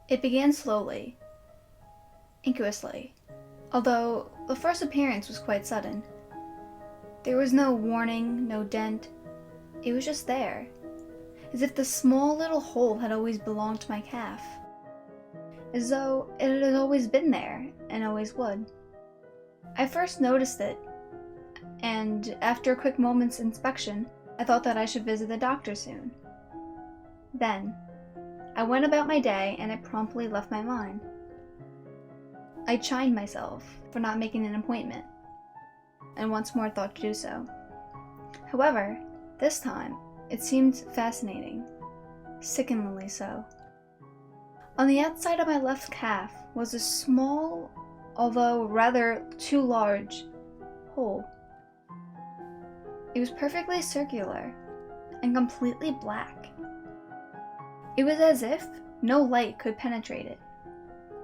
It began slowly, inchously, although the first appearance was quite sudden. There was no warning, no dent. It was just there, as if the small little hole had always belonged to my calf, as though it had always been there and always would. I first noticed it, and after a quick moment's inspection, I thought that I should visit the doctor soon. Then, I went about my day and it promptly left my mind. I chided myself for not making an appointment, and once more thought to do so. However, this time, it seemed fascinating, sickeningly so. On the outside of my left calf was a small, although rather too large, hole. It was perfectly circular and completely black. It was as if no light could penetrate it.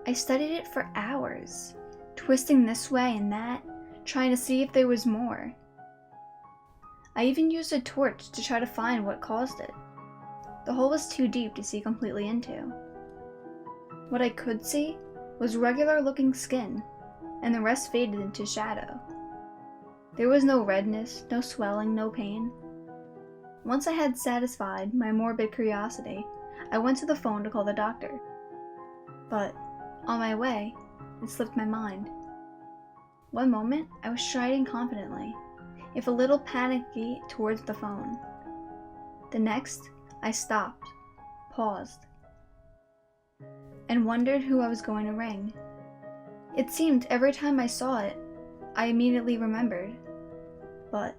I studied it for hours, twisting this way and that, trying to see if there was more. I even used a torch to try to find what caused it. The hole was too deep to see completely into. What I could see was regular-looking skin, and the rest faded into shadow. There was no redness, no swelling, no pain. Once I had satisfied my morbid curiosity, I went to the phone to call the doctor. But, on my way, it slipped my mind. One moment, I was striding confidently, if a little panicky, towards the phone. The next, I stopped, paused, and wondered who I was going to ring. It seemed every time I saw it, I immediately remembered. But,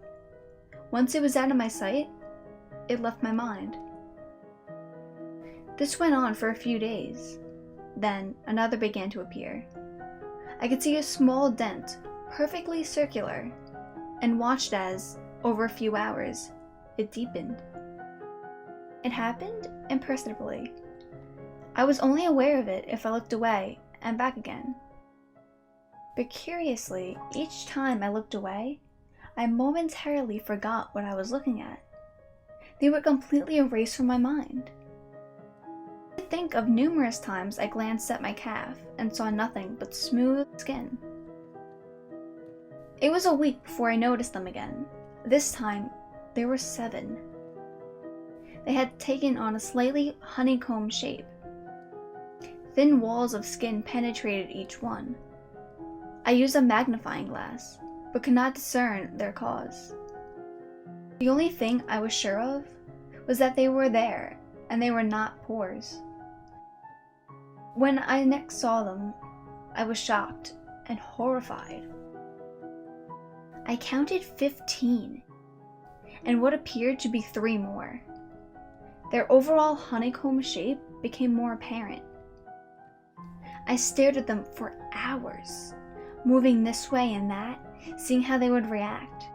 once it was out of my sight, it left my mind. This went on for a few days. Then, another began to appear. I could see a small dent, perfectly circular, and watched as, over a few hours, it deepened. It happened imperceptibly. I was only aware of it if I looked away and back again. But curiously, each time I looked away, I momentarily forgot what I was looking at. They were completely erased from my mind. I think of numerous times I glanced at my calf and saw nothing but smooth skin. It was a week before I noticed them again. This time, there were 7. They had taken on a slightly honeycomb shape. Thin walls of skin penetrated each one. I used a magnifying glass, but could not discern their cause. The only thing I was sure of was that they were there, and they were not pores. When I next saw them, I was shocked and horrified. I counted 15, and what appeared to be 3 more. Their overall honeycomb shape became more apparent. I stared at them for hours, moving this way and that, seeing how they would react.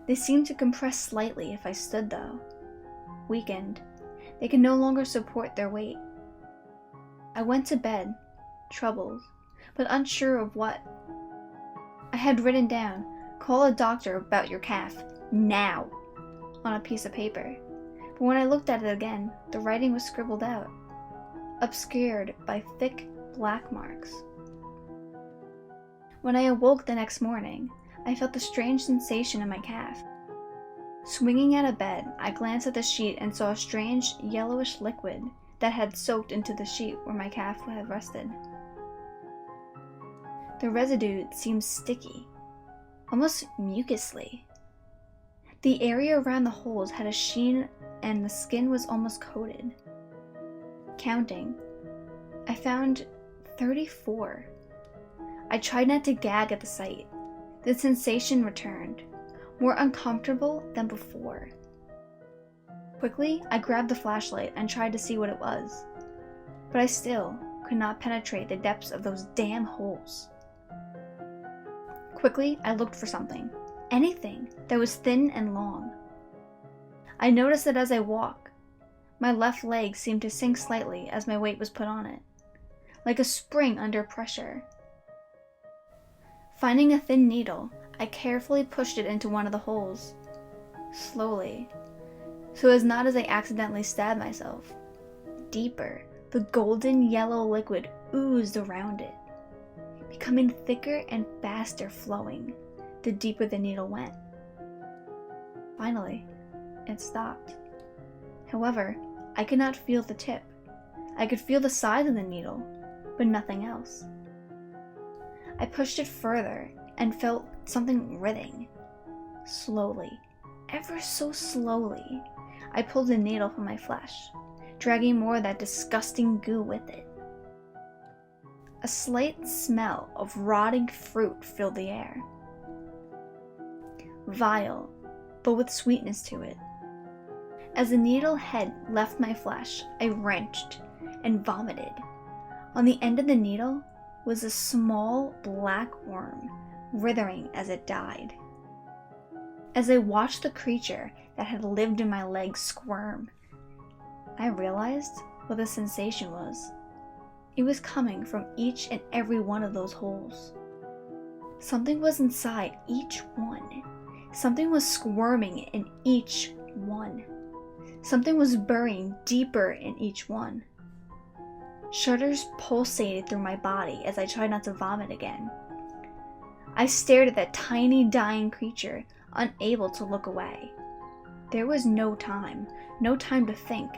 They seemed to compress slightly if I stood though. Weakened, they could no longer support their weight. I went to bed, troubled, but unsure of what. I had written down, "Call a doctor about your calf, now," on a piece of paper. But when I looked at it again, the writing was scribbled out, obscured by thick black marks. When I awoke the next morning, I felt a strange sensation in my calf. Swinging out of bed, I glanced at the sheet and saw a strange yellowish liquid that had soaked into the sheet where my calf had rested. The residue seemed sticky, almost mucously. The area around the holes had a sheen and the skin was almost coated. Counting, I found 34. I tried not to gag at the sight. The sensation returned, more uncomfortable than before. Quickly, I grabbed the flashlight and tried to see what it was, but I still could not penetrate the depths of those damn holes. Quickly, I looked for something, anything that was thin and long. I noticed that as I walked, my left leg seemed to sink slightly as my weight was put on it, like a spring under pressure. Finding a thin needle, I carefully pushed it into one of the holes, slowly, so as not as I accidentally stabbed myself. Deeper, The golden yellow liquid oozed around it, becoming thicker and faster flowing the deeper the needle went. Finally, it stopped. However, I could not feel the tip. I could feel the side of the needle, but nothing else. I pushed it further and felt something writhing. Slowly, ever so slowly, I pulled the needle from my flesh, dragging more of that disgusting goo with it. A slight smell of rotting fruit filled the air. Vile, but with sweetness to it. As the needle head left my flesh, I wrenched and vomited. On the end of the needle was a small black worm, writhing as it died. As I watched the creature that had lived in my legs squirm, I realized what the sensation was. It was coming from each and every one of those holes. Something was inside each one. Something was squirming in each one. Something was burrowing deeper in each one. Shudders pulsated through my body as I tried not to vomit again. I stared at that tiny dying creature, unable to look away. There was no time to think,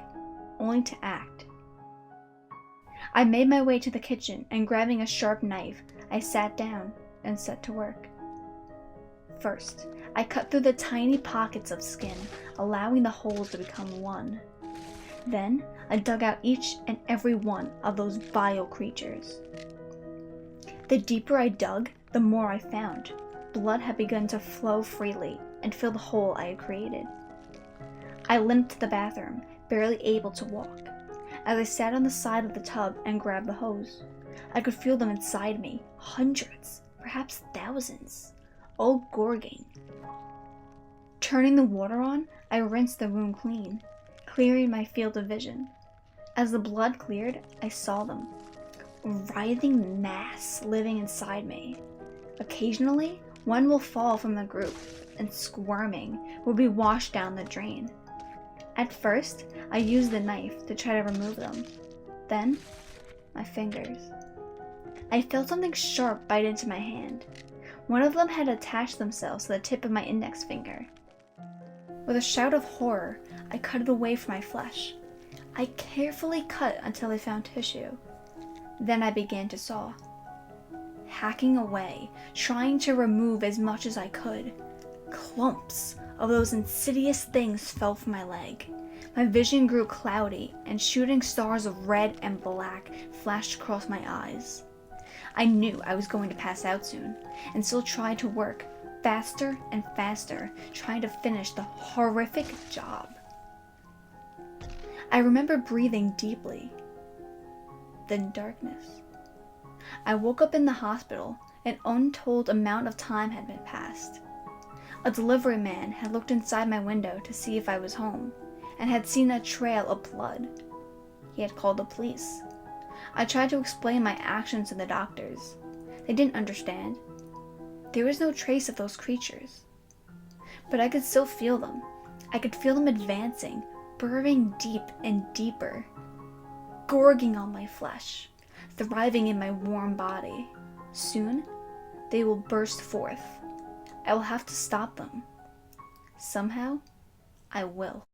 only to act. I made my way to the kitchen and grabbing a sharp knife, I sat down and set to work. First, I cut through the tiny pockets of skin, allowing the holes to become one. Then, I dug out each and every one of those vile creatures. The deeper I dug, the more I found. Blood had begun to flow freely and fill the hole I had created. I limped to the bathroom, barely able to walk. As I sat on the side of the tub and grabbed the hose, I could feel them inside me, hundreds, perhaps thousands, all gorging. Turning the water on, I rinsed the room clean, clearing my field of vision. As the blood cleared, I saw them, a writhing mass living inside me. Occasionally, one will fall from the group, and squirming, will be washed down the drain. At first, I used the knife to try to remove them. Then, my fingers. I felt something sharp bite into my hand. One of them had attached themselves to the tip of my index finger. With a shout of horror, I cut it away from my flesh. I carefully cut until I found tissue. Then I began to saw. Hacking away, trying to remove as much as I could. Clumps of those insidious things fell from my leg. My vision grew cloudy, and shooting stars of red and black flashed across my eyes. I knew I was going to pass out soon, and still tried to work faster and faster, trying to finish the horrific job. I remember breathing deeply. Then darkness. I woke up in the hospital. An untold amount of time had been passed. A delivery man had looked inside my window to see if I was home, and had seen a trail of blood. He had called the police. I tried to explain my actions to the doctors. They didn't understand. There was no trace of those creatures. But I could still feel them. I could feel them advancing, burrowing deep and deeper, gorging on my flesh, thriving in my warm body. Soon, they will burst forth. I will have to stop them. Somehow, I will.